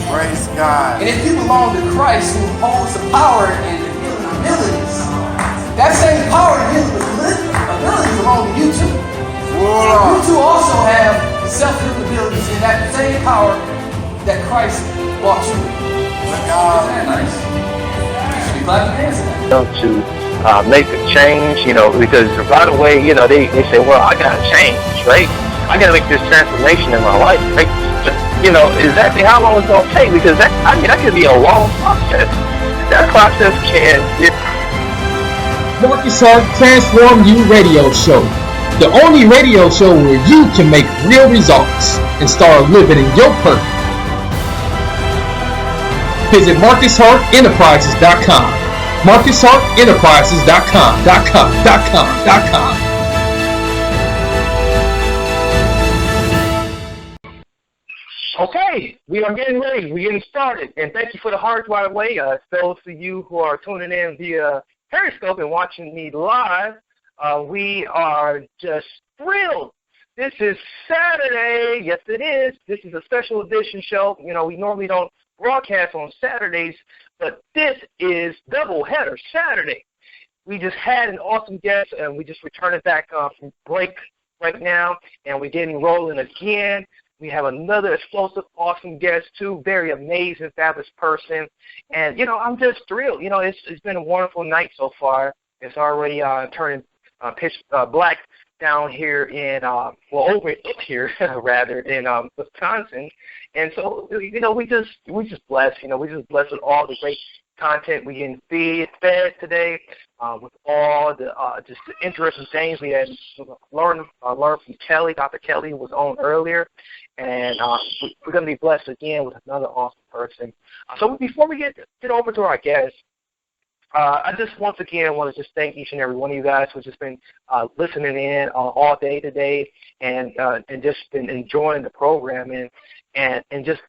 Praise God. And if you belong to Christ, who holds the power and the healing abilities, that same power and healing abilities belong to you too. You too also have self-healing abilities and that same power that Christ brought you. Isn't that nice? You should be glad to answer that. To make a change, because right away, they say, well, I gotta change, right? I gotta make this transformation in my life, right? Exactly how long it's gonna take, because that could be a long process. That process can. Marcus Hart Transform You Radio Show. The only radio show where you can make real results and start living in your purpose. Visit MarcusHartEnterprises.com. MarcusHartEnterprises.com. Okay, we are getting ready. We're getting started. And thank you for the hearts right away. Those of you who are tuning in via Periscope and watching me live, we are just thrilled. This is Saturday. Yes, it is. This is a special edition show. We normally don't broadcast on Saturdays, but this is doubleheader Saturday. We just had an awesome guest, and we just returned back from break right now, and we're getting rolling again. We have another explosive, awesome guest, too, very amazing, fabulous person. And, I'm just thrilled. It's been a wonderful night so far. It's already turning pitch black down here in, up here, rather, in Wisconsin. And so, we just blessed. We just blessed with all the great content we getting fed today, with all the just interesting things we had learned from Kelly. Dr. Kelly was on earlier, and we're going to be blessed again with another awesome person. So before we get over to our guest, I just once again want to just thank each and every one of you guys who's just been listening in all day today and just been enjoying the program and just,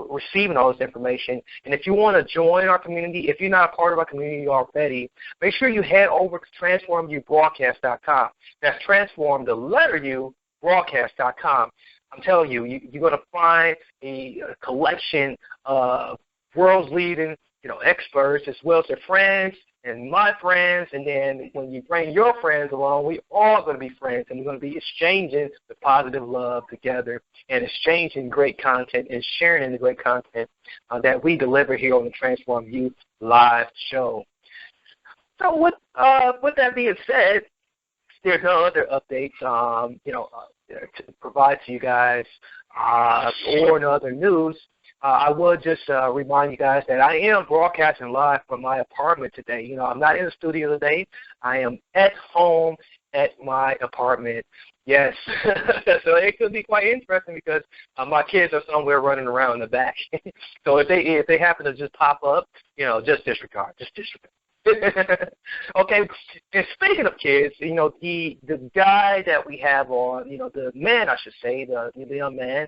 receiving all this information. And if you want to join our community, if you're not a part of our community already, make sure you head over to transformubroadcast.com. That's transform, the letter U, broadcast.com. I'm telling you, you're going to find a collection of world's leading, experts, as well as their friends and my friends. And then when you bring your friends along, we all going to be friends, and we're going to be exchanging the positive love together and exchanging great content and sharing the great content that we deliver here on the Transform You live show. So with that being said, there's no other updates, to provide to you guys or no other news. I would just remind you guys that I am broadcasting live from my apartment today. I'm not in the studio today. I am at home at my apartment. Yes. So it could be quite interesting because my kids are somewhere running around in the back. So if they happen to just pop up, just disregard. Okay, and speaking of kids, the guy that we have on, the man, I should say, the young man,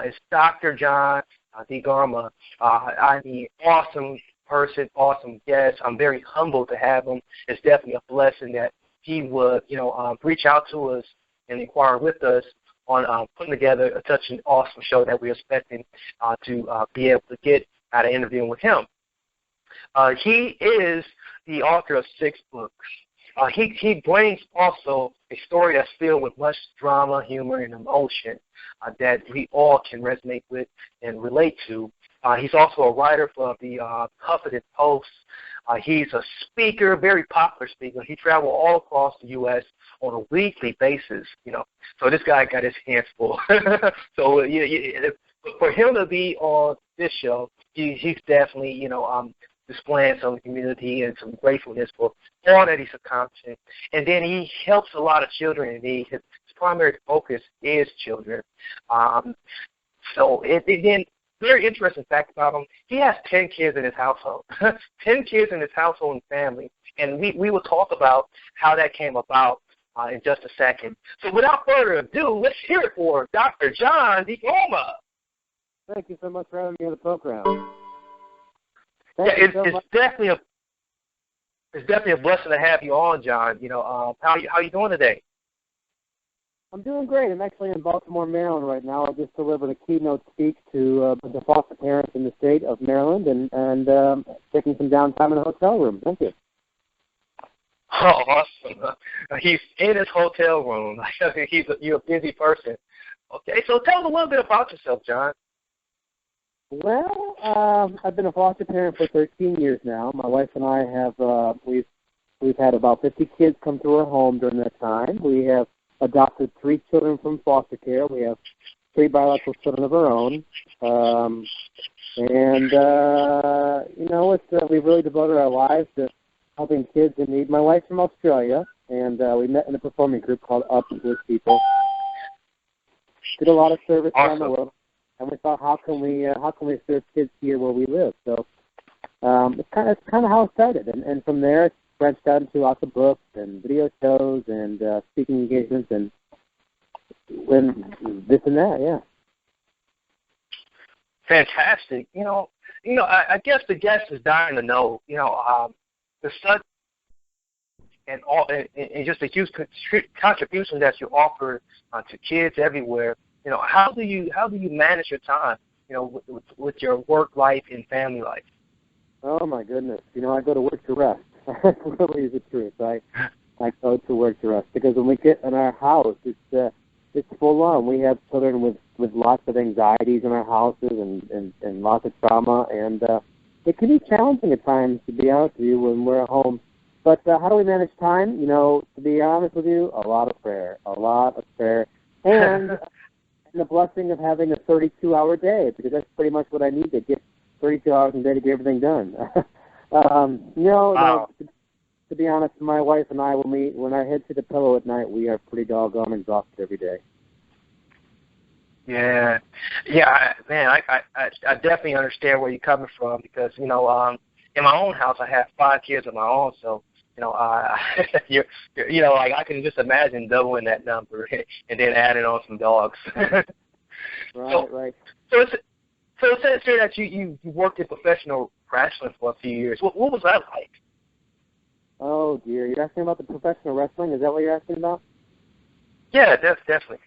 is Dr. John DeGarmo. I mean, awesome person, awesome guest. I'm very humbled to have him. It's definitely a blessing that he would, reach out to us and inquire with us on putting together such an awesome show that we're expecting to be able to get out of interviewing with him. He is the author of 6 books. He brings also a story that's filled with much drama, humor, and emotion that we all can resonate with and relate to. He's also a writer for the Huffington Post. He's a speaker, very popular speaker. He travels all across the U.S. on a weekly basis, So this guy got his hands full. So for him to be on this show, he's definitely, displaying some community and some gratefulness for all that he's accomplishing. And then he helps a lot of children in need. His primary focus is children. So then, very interesting fact about him, he has 10 kids in his household. 10 kids in his household and family. And we will talk about how that came about in just a second. So without further ado, let's hear it for Dr. John DeGarmo. Thank you so much for having me on the program. It's definitely a blessing to have you on, John. How you doing today? I'm doing great. I'm actually in Baltimore, Maryland right now. I just delivered a keynote speech to the foster parents in the state of Maryland and taking some downtime in a hotel room. Thank you. Oh, awesome. He's in his hotel room. You're a busy person. Okay, so tell us a little bit about yourself, John. Well, I've been a foster parent for 13 years now. My wife and I have we've had about 50 kids come through our home during that time. We have adopted 3 children from foster care. We have 3 biological children of our own. We've really devoted our lives to helping kids in need. My wife's from Australia, and we met in a performing group called Up with People. Did a lot of service around the world, and we thought, how can we serve kids here where we live? So it's kind of how it started, and from there it's branched out into lots of books and video shows and speaking engagements and this and that. Yeah. Fantastic. I guess the guest is dying to know. The study and just the huge contribution that you offer to kids everywhere. How do you manage your time? With your work life and family life. Oh my goodness! I go to work to rest. Really is the truth. I go to work to rest because when we get in our house, it's full on. We have children with lots of anxieties in our houses and lots of trauma, and it can be challenging at times, to be honest with you, when we're at home. But how do we manage time? To be honest with you, a lot of prayer, and the blessing of having a 32-hour day, because that's pretty much what I need to get 32 hours a day to get everything done. Wow. To be honest, my wife and I, when our heads hit the pillow at night, we are pretty doggone exhausted every day. Yeah, man, I definitely understand where you're coming from because in my own house I have 5 kids of my own, so I can just imagine doubling that number and then adding on some dogs. Right. So it says here that you worked in professional wrestling for a few years. What was that like? Oh dear, you're asking about the professional wrestling? Is that what you're asking about? Yeah, definitely.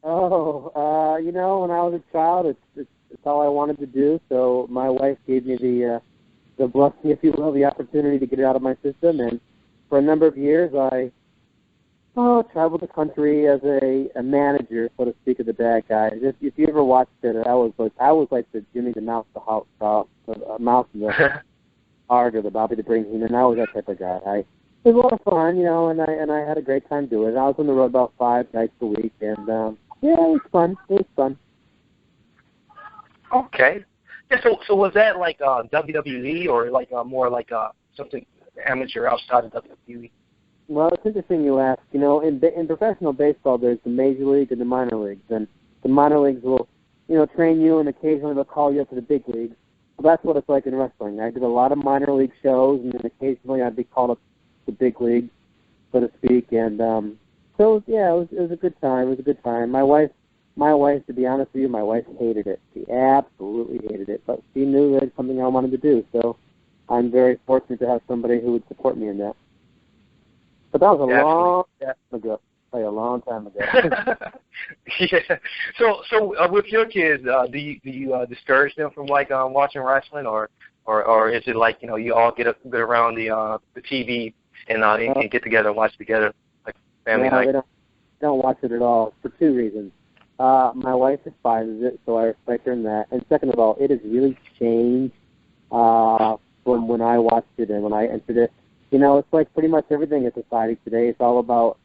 Oh, when I was a child, it's all I wanted to do. So my wife gave me the blessing, if you will, the opportunity to get it out of my system. And for a number of years, I traveled the country as a manager, so to speak, of the bad guys. If you ever watched it, I was like the Jimmy the Mouse, the Mouse and the Hart, or the Bobby the Brain Heenan. I was that type of guy. It was a lot of fun, and I had a great time doing it. I was on the road about 5 nights a week, and it was fun. Okay. Yeah, so was that like WWE or like more like something amateur outside of WWE? Well, it's interesting you ask. In professional baseball, there's the major league and the minor leagues, and the minor leagues will, train you, and occasionally they'll call you up to the big leagues. Well, that's what it's like in wrestling. I did a lot of minor league shows, and then occasionally I'd be called up to the big leagues, so to speak. And so yeah, it was a good time. It was a good time. My wife, to be honest with you, my wife hated it. She absolutely hated it, but she knew that it's something I wanted to do. So I'm very fortunate to have somebody who would support me in that. But that was a long time ago. Yeah. So with your kids, do you discourage them from like watching wrestling, or is it like you all get around the TV and get together and watch together like family night? They don't watch it at all for 2 reasons. My wife despises it, so I respect her in that. And second of all, it has really changed from when I watched it and when I entered it. It's like pretty much everything in society today. It's all about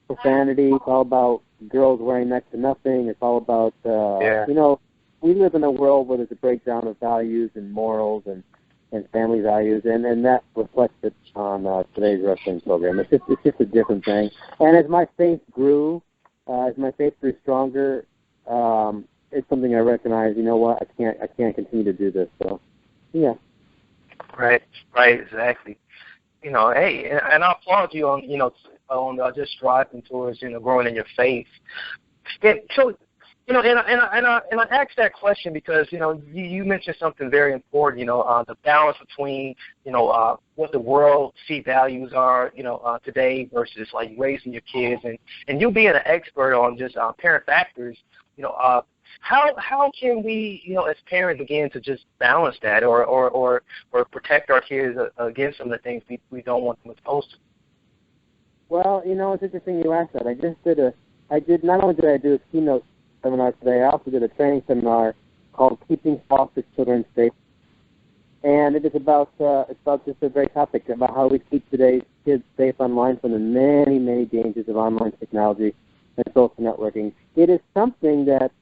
profanity. It's all about girls wearing next to nothing. It's all about, we live in a world where there's a breakdown of values and morals and family values, and that reflects it on today's wrestling program. It's just a different thing. And as my faith grew stronger, it's something I recognize. You know what? I can't continue to do this. So, yeah. Right, exactly. Hey, and I applaud you on just striving towards growing in your faith. And so You know, and I asked that question because, you know, you mentioned something very important, you know, the balance between, you know, what the world see values are, you know, today versus like raising your kids, and you being an expert on just parent factors, you know, how can we, you know, as parents begin to just balance that or protect our kids against some of the things we don't want them exposed to? Well, you know, it's interesting you asked that. Not only did I do a keynote seminar today, I also did a training seminar called Keeping Foster Children Safe. And it is about just a great topic about how we keep today's kids safe online from the many, many dangers of online technology and social networking. It is something that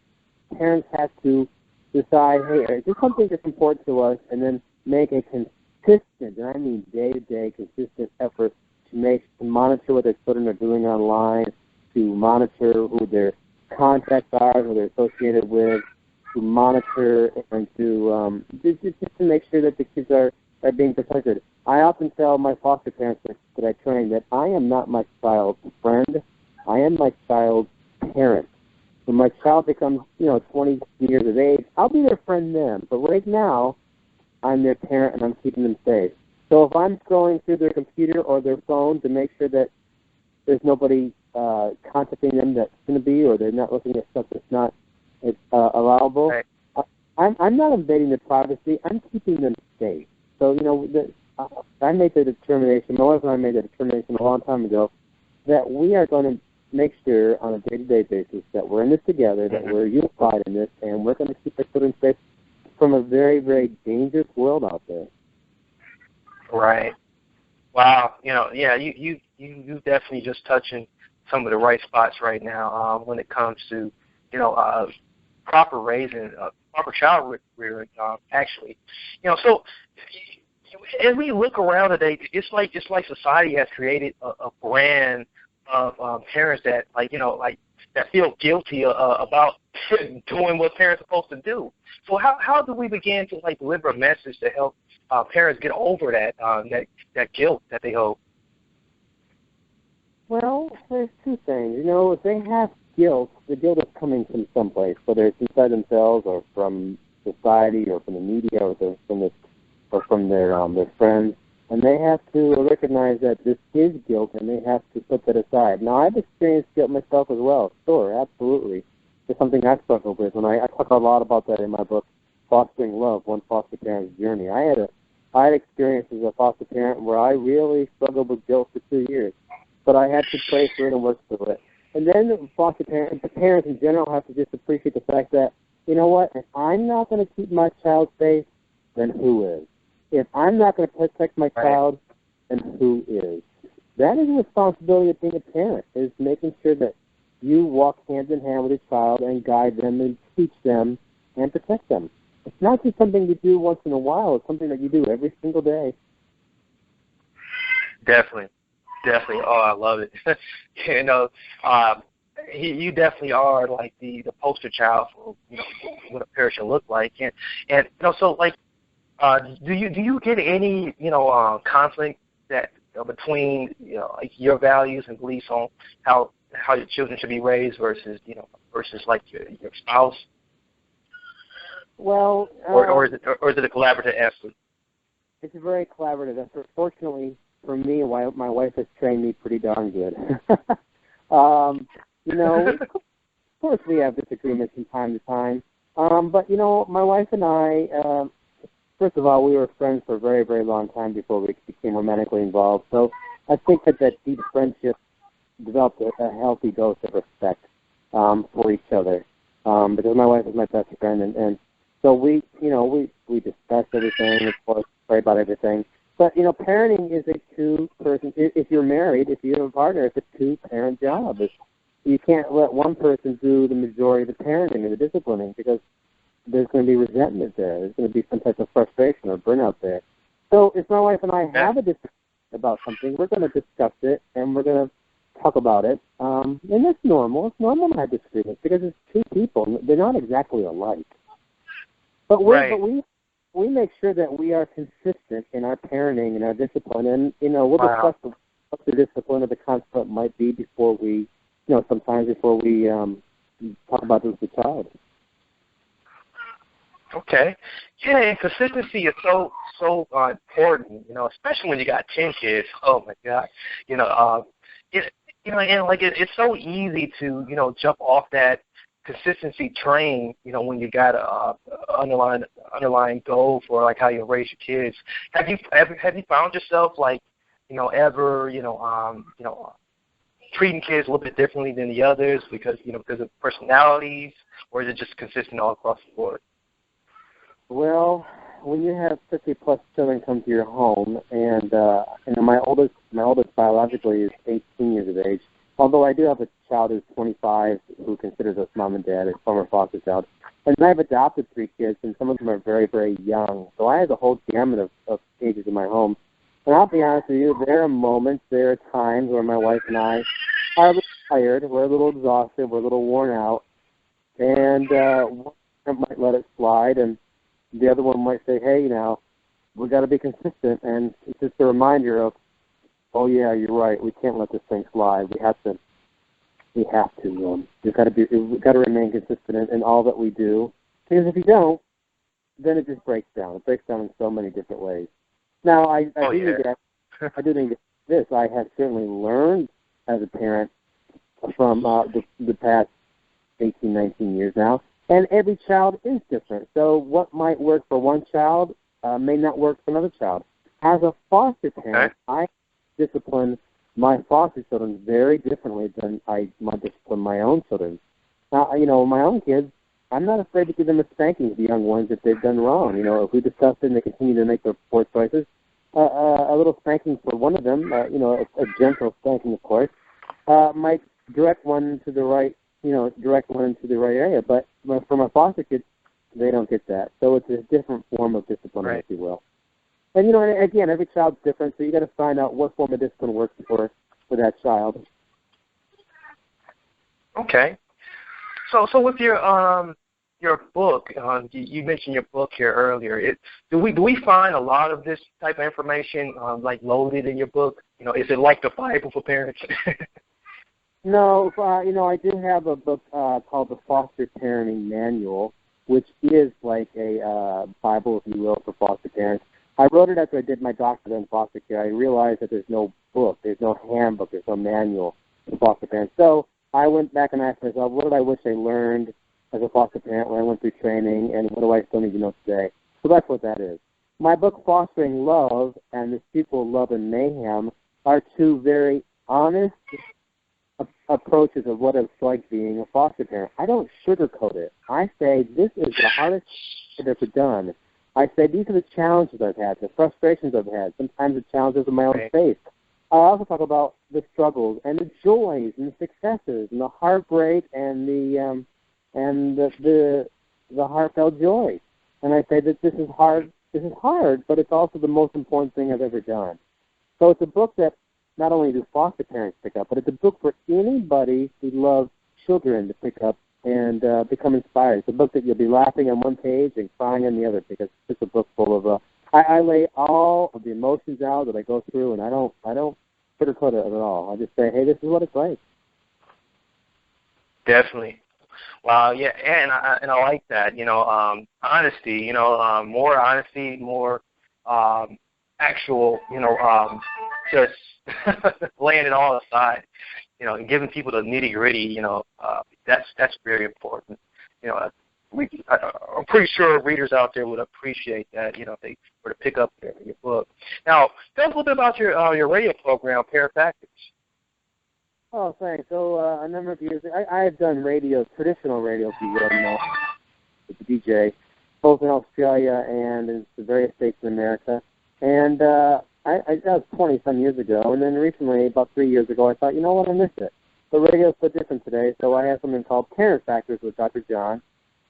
parents have to decide, hey, is this something that's important to us, and then make a consistent, and I mean day-to-day consistent effort to monitor what their children are doing online, to monitor who their contacts are, who they're associated with, to monitor and to just to make sure that the kids are being protected. I often tell my foster parents that I train that I am not my child's friend. I am my child's parent. When my child becomes, 20 years of age, I'll be their friend then. But right now, I'm their parent and I'm keeping them safe. So if I'm scrolling through their computer or their phone to make sure that there's nobody contacting them that's going to be, or they're not looking at stuff that's not allowable, right. I'm not invading their privacy. I'm keeping them safe. So, I made the determination, my wife and I made the determination a long time ago, that we are going to make sure on a day-to-day basis that we're in this together, that we're unified in this, and we're going to keep our children safe from a very, very dangerous world out there. Right. Wow. You definitely just touching some of the right spots right now when it comes to, proper raising, proper child rearing, actually. So as we look around today, it's like society has created a brand of parents that, that feel guilty about doing what parents are supposed to do. So how do we begin to, deliver a message to help parents get over that guilt that they hold? Well, there's two things. If they have guilt, the guilt is coming from someplace, whether it's inside themselves or from society or from the media or from their friends. And they have to recognize that this is guilt, and they have to put that aside. Now, I've experienced guilt myself as well. Sure, absolutely. It's something I've struggled with, and I talk a lot about that in my book, Fostering Love, One Foster Parent's Journey. I had experience as a foster parent where I really struggled with guilt for 2 years, but I had to pray through it and work through it. And then foster parents in general have to just appreciate the fact that, you know what, if I'm not going to keep my child safe, then who is? If I'm not going to protect my child, then who is? That is the responsibility of being a parent, is making sure that you walk hand in hand with your child and guide them and teach them and protect them. It's not just something you do once in a while. It's something that you do every single day. Definitely. Oh, I love it. You definitely are like the poster child for what a parent should look like, and so do you get any conflict that between your values and beliefs on how your children should be raised versus your spouse? Well, or is it a collaborative effort? It's a very collaborative effort. Fortunately for me, my wife has trained me pretty darn good. Of course we have disagreements from time to time, but my wife and I. First of all, we were friends for a very, very long time before we became romantically involved. So I think that deep friendship developed a healthy dose of respect for each other. Because my wife is my best friend, and so we discuss everything, of course, pray about everything. But parenting is a two-person. If you're married, if you have a partner, it's a two-parent job. You can't let one person do the majority of the parenting or the disciplining, because there's going to be resentment there. There's going to be some type of frustration or burnout there. So if my wife and I have a discussion about something, we're going to discuss it, and we're going to talk about it. And that's normal. It's normal to have disagreements because it's two people. They're not exactly alike. But we make sure that we are consistent in our parenting and our discipline. And, we'll discuss what the discipline of the concept might be before we, sometimes before we talk about this with the child. Okay. Yeah, and consistency is so important, you know, especially when you got 10 kids. Oh, my God. You know, it's so easy to, you know, jump off that consistency train, you know, when you got a underlying goal for, like, how you raise your kids. Have you found yourself, like, you know, ever, treating kids a little bit differently than the others because of personalities, or is it just consistent all across the board? Well, when you have 50-plus children come to your home, and my oldest biologically is 18 years of age, although I do have a child who's 25 who considers us mom and dad, a former foster child. And I've adopted 3 kids, and some of them are very, very young. So I have the whole gamut of ages in my home. And I'll be honest with you, there are times where my wife and I are a little tired, we're a little exhausted, we're a little worn out, and one might let it slide, and the other one might say, hey, we got to be consistent, and it's just a reminder of, oh yeah, you're right, we can't let this thing slide. We have to. We've got to remain consistent in all that we do, because if you don't, then it just breaks down. It breaks down in so many different ways. Now, I do think this. I have certainly learned as a parent from the past 18, 19 years now, and every child is different. So what might work for one child may not work for another child. As a foster parent, I discipline my foster children very differently than I might discipline my own children. Now, my own kids, I'm not afraid to give them a spanking to the young ones if they've done wrong. If we discuss it and they continue to make their poor choices, a little spanking for one of them, a gentle spanking, of course, might direct one to the right area. But for my foster kids, they don't get that. So it's a different form of discipline, if you will. And, again, every child's different, so you got to find out what form of discipline works for that child. Okay. So with your book, you mentioned your book here earlier. Do we find a lot of this type of information like loaded in your book? Is it like the Bible for parents? No, I do have a book called The Foster Parenting Manual, which is like a Bible, if you will, for foster parents. I wrote it after I did my doctorate in foster care. I realized that there's no book, there's no handbook, there's no manual for foster parents. So I went back and asked myself, what did I wish I learned as a foster parent when I went through training, and what do I still need to know today? So that's what that is. My book, Fostering Love, and The Sequel, Love and Mayhem, are two very honest approaches of what it's like being a foster parent. I don't sugarcoat it. I say, this is the hardest I've ever done. I say, these are the challenges I've had, the frustrations I've had, sometimes the challenges of my own faith. I also talk about the struggles and the joys and the successes and the heartbreak and the heartfelt joy. And I say that this is hard, but it's also the most important thing I've ever done. So it's a book that not only do foster parents pick up, but it's a book for anybody who loves children to pick up and become inspired. It's a book that you'll be laughing on one page and crying on the other, because it's a book full of I lay all of the emotions out that I go through, and I don't sugarcoat it at all. I just say, hey, this is what it's like. Definitely. Wow, yeah, and I like that. Honesty. More honesty, more actual. Just laying it all aside. And giving people the nitty gritty. That's very important. I'm pretty sure readers out there would appreciate that. If they were to pick up your book. Now, tell us a little bit about your radio program, Parent Factors. Oh, thanks. So a number of years, I have done traditional radio, if you will, with the DJ, both in Australia and in the various states in America. And that was 20-some years ago. And then recently, about 3 years ago, I thought, you know what, I missed it. The radio's so different today, so I have something called Parent Factors with Dr. John.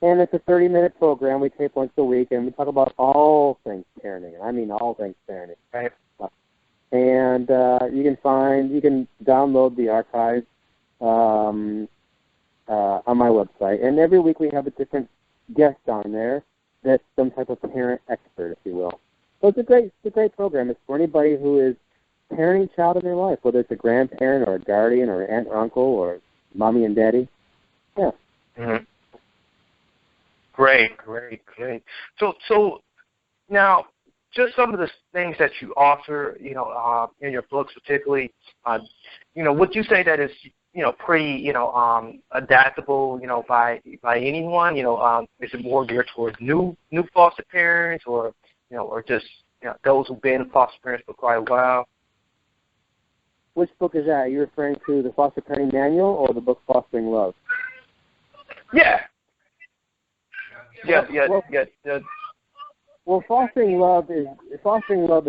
And it's a 30-minute program we tape once a week, and we talk about all things parenting. I mean all things parenting. Right. And you can download the archives on my website. And every week we have a different guest on there that's some type of parent expert, if you will. So it's a great program. It's for anybody who is parenting a child in their life, whether it's a grandparent or a guardian or an aunt or uncle or mommy and daddy. Yeah. Mm-hmm. Great. So now, just some of the things that you offer, in your books, particularly, would you say that is, pretty, adaptable, by anyone? Is it more geared towards new foster parents, or just those who've been foster parents for quite a while? Which book is that? Are you referring to the Foster Parenting Manual or the book Fostering Love? Yeah. Well, Fostering Love is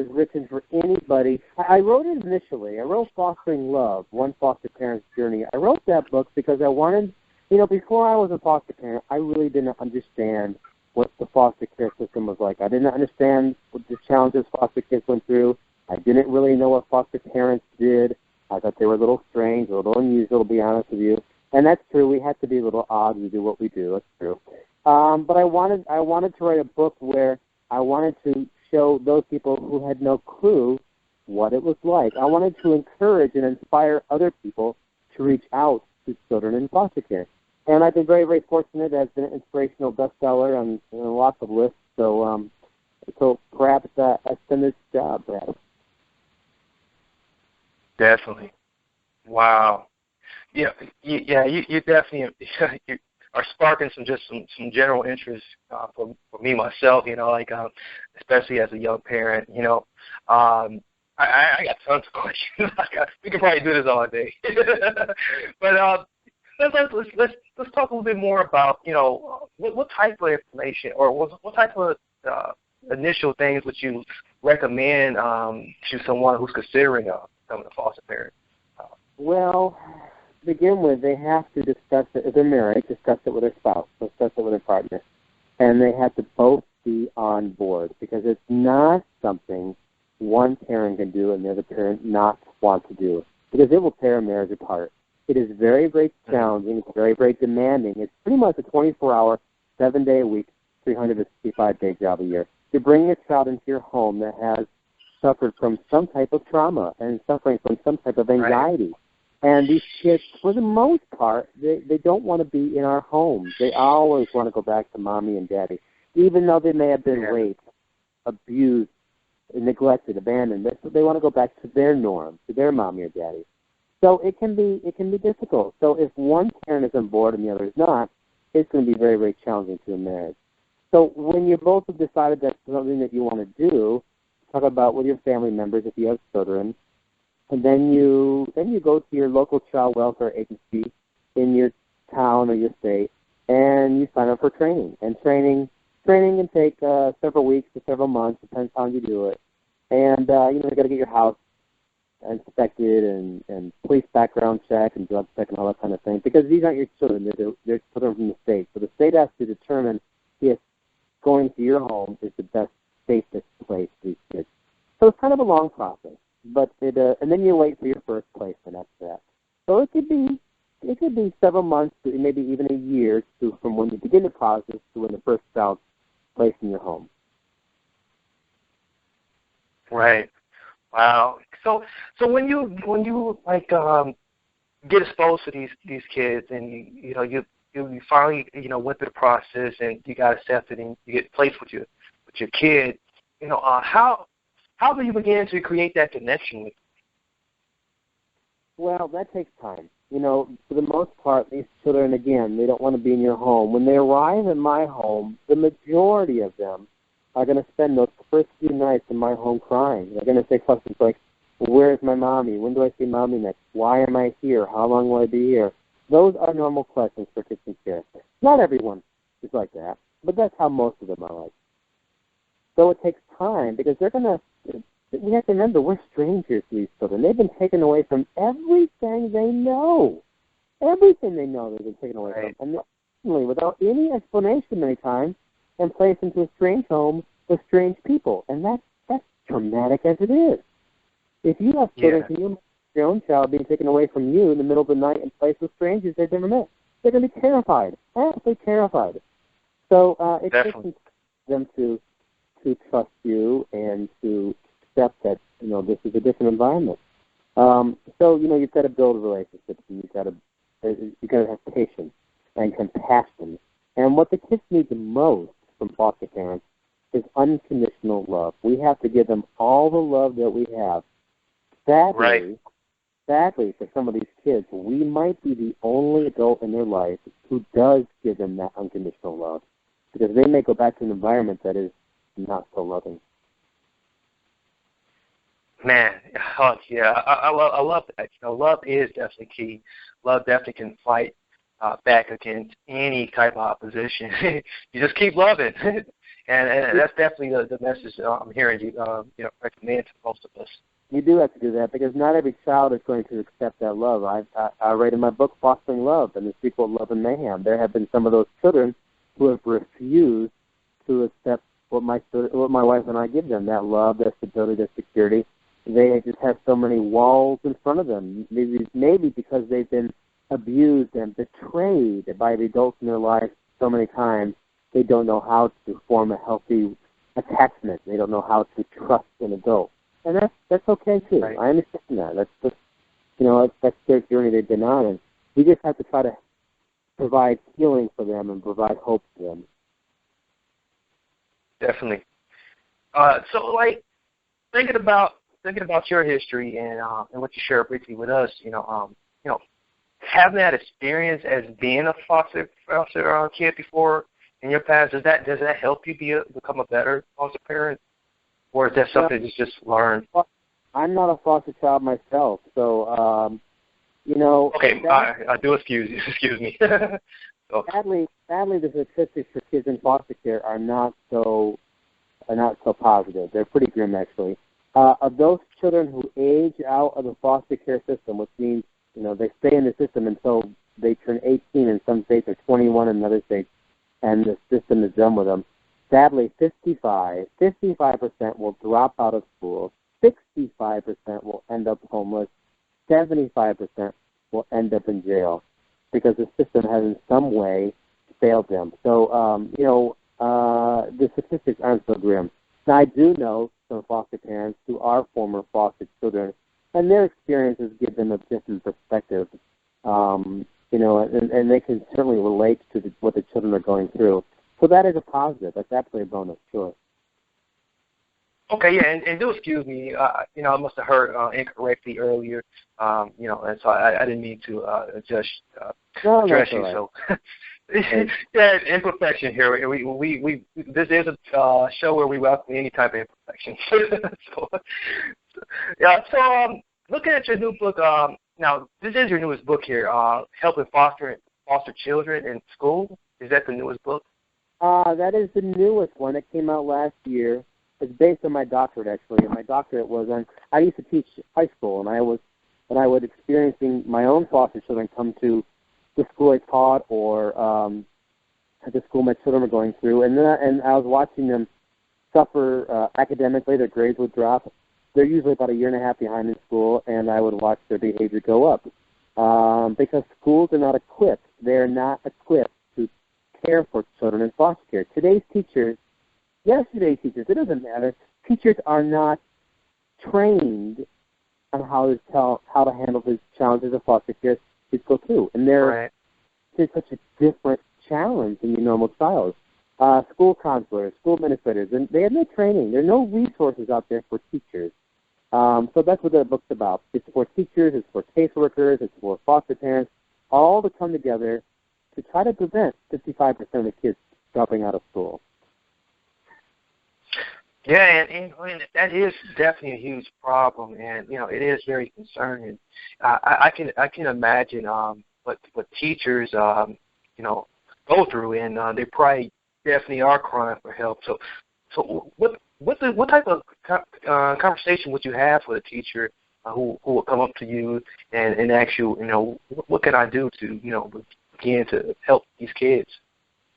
written for anybody. I wrote it initially. I wrote Fostering Love, One Foster Parent's Journey. I wrote that book because I wanted, before I was a foster parent, I really didn't understand what the foster care system was like. I didn't understand what the challenges foster kids went through. I didn't really know what foster parents did. I thought they were a little strange, a little unusual, to be honest with you. And that's true. We had to be a little odd to do what we do. That's true. But I wanted to write a book where I wanted to show those people who had no clue what it was like. I wanted to encourage and inspire other people to reach out to children in foster care. And I've been very, very fortunate. It's been an inspirational bestseller on lots of lists. So perhaps I've done this job, Brad. Definitely. Wow. Yeah. You definitely you are sparking some general interest for me myself. Especially as a young parent. I got tons of questions. We could probably do this all day. But let's talk a little bit more about what type of information or what type of initial things would you recommend to someone who's considering becoming a foster parent? Well, to begin with, they have to discuss it. If they're married, discuss it with their spouse, discuss it with their partner. And they have to both be on board, because it's not something one parent can do and the other parent not want to do, because it will tear a marriage apart. It is very, very challenging. It's very, very demanding. It's pretty much a 24-hour, 7-day-a-week, 365-day job a year. You're bringing a child into your home that has suffered from some type of trauma and suffering from some type of anxiety. Right. And these kids, for the most part, they don't want to be in our homes. They always want to go back to mommy and daddy, even though they may have been raped, abused, neglected, abandoned. They want to go back to their norm, to their mommy or daddy. So it can be difficult. So if one parent is on board and the other is not, it's going to be very, very challenging to a marriage. So when you both have decided that's something that you want to do, talk about with your family members if you have children, and then you go to your local child welfare agency in your town or your state, and you sign up for training. And training can take several weeks to several months, depends on how you do it. And you got to get your house inspected and police background check and drug check and all that kind of thing, because these aren't your children; they're children from the state. So the state has to determine if going to your home is the best, safest place for these kids. So it's kind of a long process, but and then you wait for your first placement after that. So it could be several months, maybe even a year, from when you begin the process to when the first child's placed in your home. Right. Wow. So when you like get exposed to these kids, and you finally went through the process and you got accepted and you get placed with your kid, how do you begin to create that connection with them? Well, that takes time. For the most part, these children, again, they don't want to be in your home. When they arrive in my home, the majority of them are going to spend those first few nights in my home crying. They're going to say questions like, where's my mommy? When do I see mommy next? Why am I here? How long will I be here? Those are normal questions for kids in care. Not everyone is like that, but that's how most of them are like. So it takes time, because we have to remember, we're strangers to these children. They've been taken away from everything they know. Everything they know they've been taken away from. And suddenly, without any explanation many times, and placed into a strange home with strange people. And that's traumatic as it is. If you have children, can you imagine your own child being taken away from you in the middle of the night and placed with strangers they've never met? They're going to be terrified, absolutely terrified. So it takes them to trust you and to accept that this is a different environment. So you've got to build relationships, and you've got to have patience. and compassion. And what the kids need the most from foster parents is unconditional love. We have to give them all the love that we have. Sadly, for some of these kids, we might be the only adult in their life who does give them that unconditional love, because they may go back to an environment that is not so loving. Man, oh, yeah, I love that. Love is definitely key. Love definitely can fight back against any type of opposition. You just keep loving, and that's definitely the message I'm hearing you recommend to most of us. You do have to do that, because not every child is going to accept that love. I write in my book, Fostering Love, and the sequel, Love and Mayhem. There have been some of those children who have refused to accept what my wife and I give them, that love, that stability, that security. They just have so many walls in front of them, maybe because they've been abused and betrayed by the adults in their life so many times. They don't know how to form a healthy attachment. They don't know how to trust an adult. And that's okay, too. Right. I understand that. That's just, that's their journey they've been on. And we just have to try to provide healing for them and provide hope for them. Definitely. So, like, thinking about your history and what you shared briefly with us, having that experience as being a foster kid before in your past, does that help you become a better foster parent, or is that something that's just learned? I'm not a foster child myself, so Okay, I do excuse me. So. Sadly, the statistics for kids in foster care are not so positive. They're pretty grim, actually. Of those children who age out of the foster care system, which means they stay in the system until they turn 18 in some states, or 21 in other states, and the system is done with them. Sadly, 55% will drop out of school, 65% will end up homeless, 75% will end up in jail, because the system has in some way failed them. So, the statistics aren't so grim. Now, I do know some foster parents who are former foster children, and their experiences give them a different perspective, and they can certainly relate to what the children are going through. So that is a positive. That's absolutely a bonus, sure. Okay, yeah, and do excuse me. I must have heard incorrectly earlier. And so I didn't mean to just address you. Right. So, yeah, imperfection here. We this is a show where we welcome any type of imperfection. So looking at your new book. Now, this is your newest book here. Helping foster children in school. Is that the newest book? That is the newest one. It came out last year. It's based on my doctorate, actually. And my doctorate was on. I used to teach high school, and I was experiencing my own foster children come to the school I taught, or at the school my children were going through, and I was watching them suffer academically. Their grades would drop. They're usually about a year and a half behind in school, and I would watch their behavior go up because schools are not equipped. They're not equipped to care for children in foster care. Today's teachers. Yesterday's teachers, it doesn't matter. Teachers are not trained on how to handle the challenges of foster care kids go through, and it's such a different challenge than your normal child. School counselors, school administrators, and they have no training. There are no resources out there for teachers. So that's what the book's about. It's for teachers, it's for caseworkers, it's for foster parents, all to come together to try to prevent 55% of the kids dropping out of school. Yeah, and that is definitely a huge problem, and it is very concerning. I can imagine what teachers go through, and they probably definitely are crying for help. So what type of conversation would you have with a teacher who will come up to you and ask you, what can I do to begin to help these kids?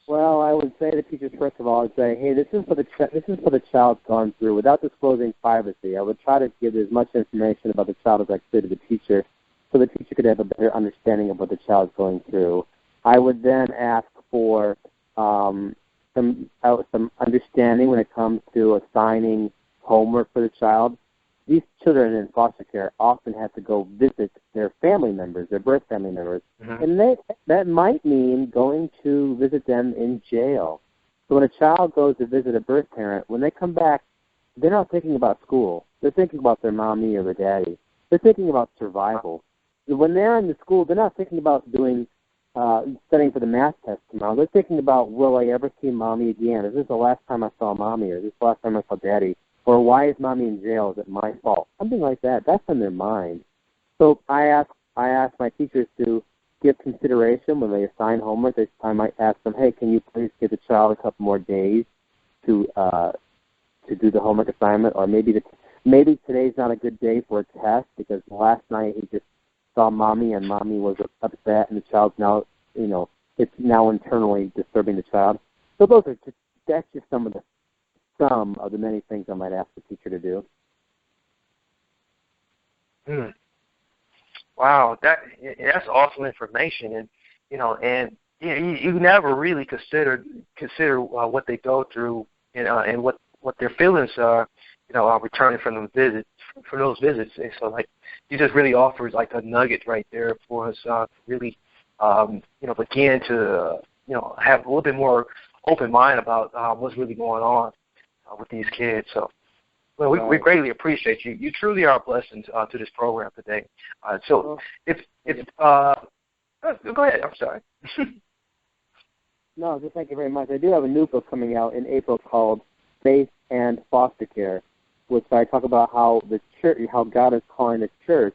Well, I would say to teachers, first of all, I'd say, hey, this is for the child gone through. Without disclosing privacy, I would try to give as much information about the child as I could to the teacher, so the teacher could have a better understanding of what the child's going through. I would then ask for some understanding when it comes to assigning homework for the child. these children in foster care often have to go visit their family members, their birth family members, and that might mean going to visit them in jail. So when a child goes to visit a birth parent, when they come back, they're not thinking about school. They're thinking about their mommy or their daddy. They're thinking about survival. When they're in the school, they're not thinking about doing studying for the math test tomorrow. They're thinking about, will I ever see mommy again? Is this the last time I saw mommy? Or is this the last time I saw daddy? Or why is mommy in jail? Is it my fault? Something like that. That's in their mind. So I ask my teachers to give consideration when they assign homework. I might ask them, hey, can you please give the child a couple more days to do the homework assignment? Or maybe today's not a good day for a test because last night he just saw mommy and mommy was upset and the child's now, it's now internally disturbing the child. So that's just some of the many things I might ask the teacher to do. Wow, that's awesome information, and you never really consider what they go through, and what their feelings are, returning from those visits. And so, like, you just really offers like a nugget right there for us to really, begin to, have a little bit more open mind about what's really going on with these kids. So, well, we greatly appreciate you. You truly are a blessing to this program today. Go ahead. I'm sorry. No, just thank you very much. I do have a new book coming out in April called Faith and Foster Care, which I talk about how the church, how God is calling the church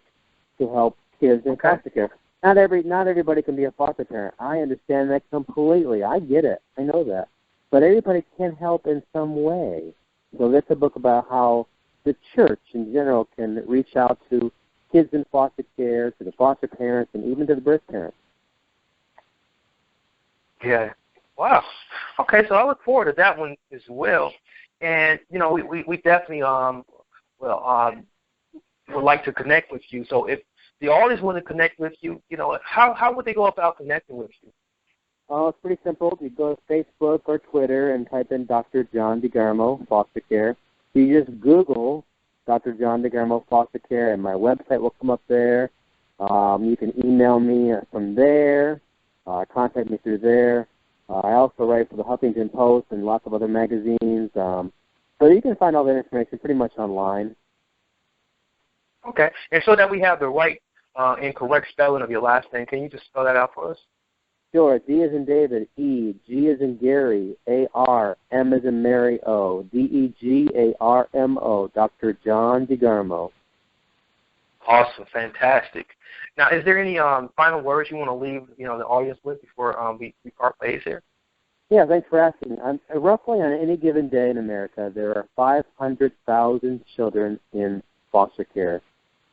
to help kids in foster care. Not everybody can be a foster parent. I understand that completely. I get it. I know that. But everybody can help in some way. So that's a book about how the church in general can reach out to kids in foster care, to the foster parents, and even to the birth parents. Yeah. Wow. Okay, so I look forward to that one as well. And, we definitely would like to connect with you. So if the audience want to connect with you, how would they go about connecting with you? Oh, it's pretty simple. You go to Facebook or Twitter and type in Dr. John DeGarmo, Foster Care. You just Google Dr. John DeGarmo, Foster Care, and my website will come up there. You can email me from there, contact me through there. I also write for the Huffington Post and lots of other magazines. So you can find all that information pretty much online. Okay. And so that we have the right and correct spelling of your last name, can you just spell that out for us? Sure. D as in David, E. G as in Gary, A-R. M as in Mary, O. D-E-G-A-R-M-O. Dr. John DeGarmo. Awesome. Fantastic. Now, is there any final words you want to leave, the audience with before we part ways here? Yeah, thanks for asking. Roughly on any given day in America, there are 500,000 children in foster care.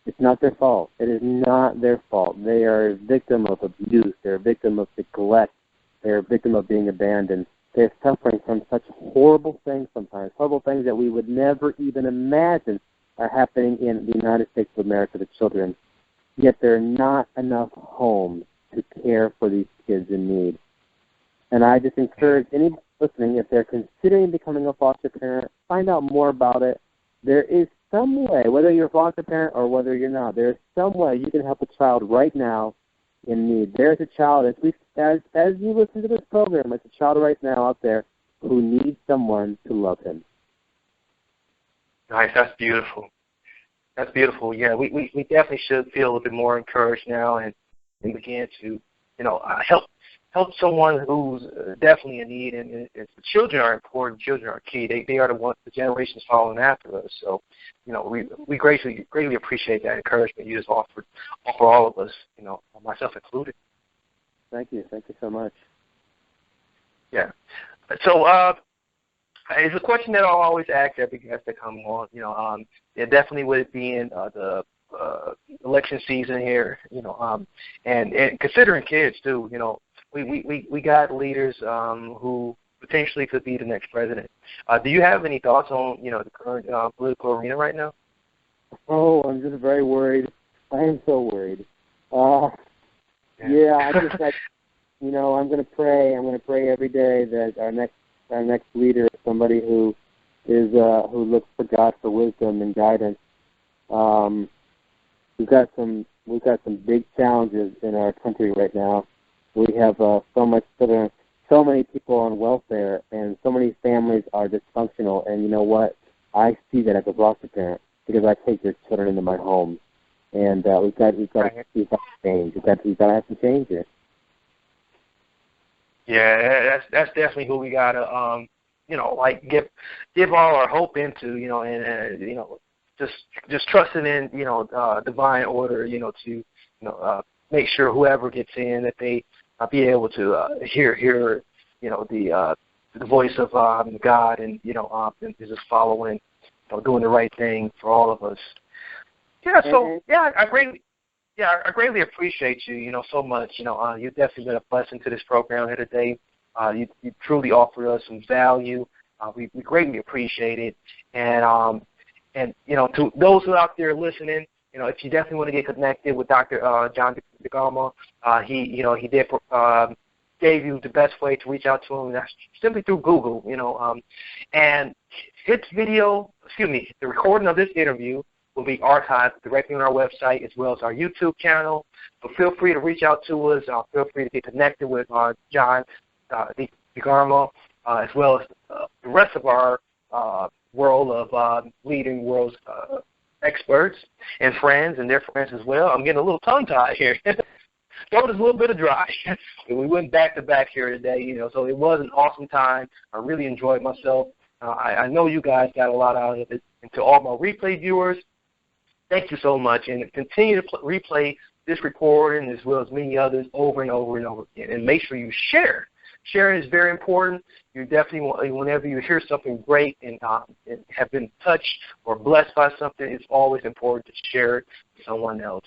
It's not their fault. It is not their fault. They are a victim of abuse. They're a victim of neglect. They're a victim of being abandoned. They're suffering from such horrible things sometimes, horrible things that we would never even imagine are happening in the United States of America to children. Yet there are not enough homes to care for these kids in need. And I just encourage anybody listening, if they're considering becoming a foster parent, find out more about it. There is some way, whether you're a foster parent or whether you're not, there is some way you can help a child right now in need. There's a child, as you listen to this program, there's a child right now out there who needs someone to love him. Nice. That's beautiful. That's beautiful. Yeah, we definitely should feel a little bit more encouraged now and begin to, help someone who's definitely in need. And children are important. Children are key. They are the ones, the generations following after us. So, we greatly appreciate that encouragement you just offer all of us, myself included. Thank you. Thank you so much. Yeah. So, it's a question that I'll always ask every guest that comes on. Definitely with it being the election season here, and considering kids too, we got leaders who potentially could be the next president. Do you have any thoughts on the current political arena right now? Oh, I'm just very worried. I am so worried. Yeah, I'm going to pray. I'm going to pray every day that our next leader is somebody who looks for God for wisdom and guidance. we've got some big challenges in our country right now. We have so many people on welfare, and so many families are dysfunctional. And you know what? I see that as a foster parent because I take their children into my home, and we've got to change. We've got to have some change here. Yeah, that's definitely who we gotta give all our hope into, and just trusting in divine order, to make sure whoever gets in that they be able to hear the voice of God, and and just following, doing the right thing for all of us. Yeah, so I greatly appreciate you, so much. You've definitely been a blessing to this program here today. You truly offered us some value. We greatly appreciate it. And to those who are out there listening, if you definitely want to get connected with Dr. John DeGarmo, he did gave you the best way to reach out to him. That's simply through Google, and the recording of this interview will be archived directly on our website as well as our YouTube channel. So feel free to reach out to us. Feel free to get connected with John DeGarmo, as well as the rest of our world of leading world's experts and friends and their friends as well. I'm getting a little tongue-tied here. Throat is a little bit of dry. We went back-to-back here today, so it was an awesome time. I really enjoyed myself. I know you guys got a lot out of it. And to all my replay viewers, thank you so much. And continue to replay this recording as well as many others over and over and over again. And make sure you share. Sharing is very important. You definitely, whenever you hear something great and have been touched or blessed by something, it's always important to share it with someone else.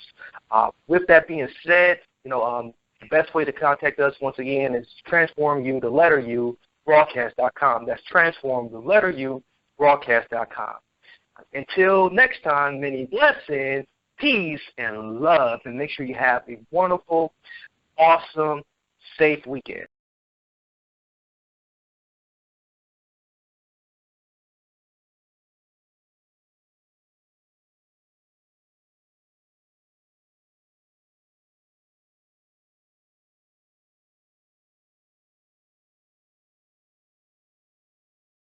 With that being said, the best way to contact us, once again, is transformu, the letter U, broadcast.com. That's transform, the letter U, broadcast.com. Until next time, many blessings, peace, and love. And make sure you have a wonderful, awesome, safe weekend.